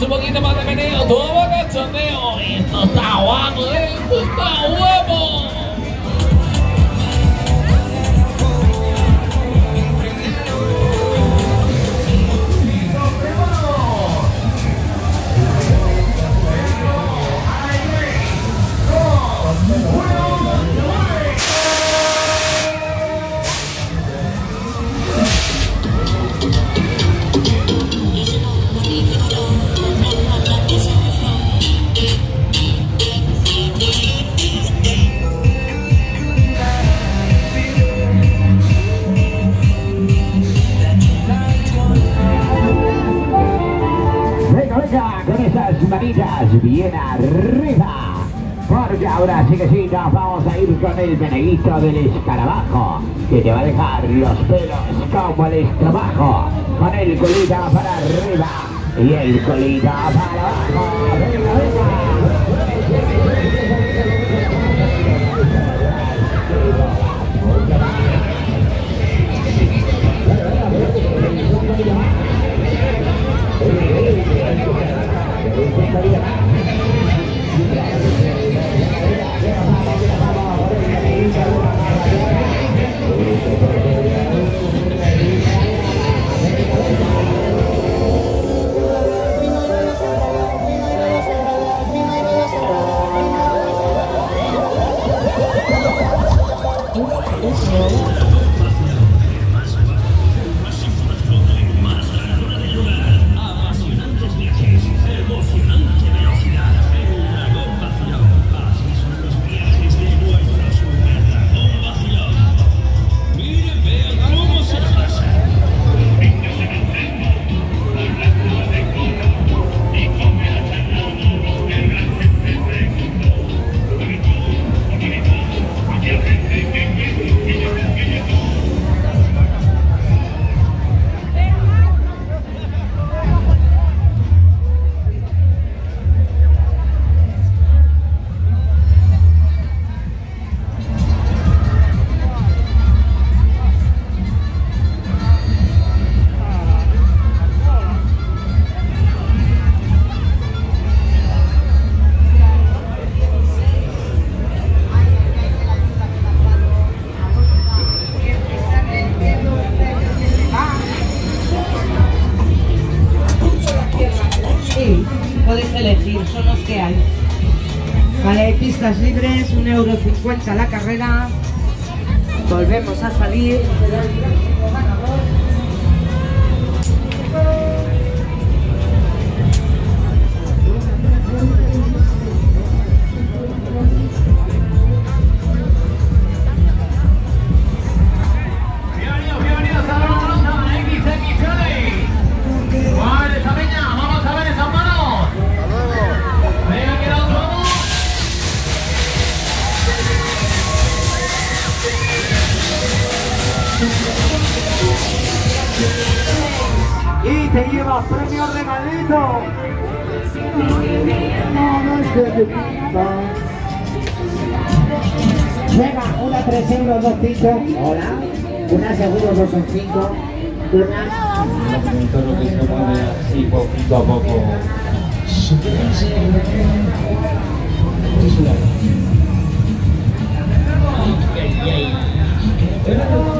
un poquito más de meneo, todo cachondeo. Esto está guapo, esto está guapo. Con esas manitas bien arriba, porque ahora sí que sí nos vamos a ir con el meneguito del escarabajo, que te va a dejar los pelos como el escarabajo, con el colita para arriba y el colita para abajo. ¡Venga, venga! Podéis elegir, son los que hay. Vale, hay pistas libres, 1,50 € la carrera. Volvemos a salir. Y te llevas premio regalito. Venga, una 3 euros, 2, 5. Hola. Una seguro, 2 son 5. Una. Lo que se mueve así poquito a poco. Ay, ay, ay.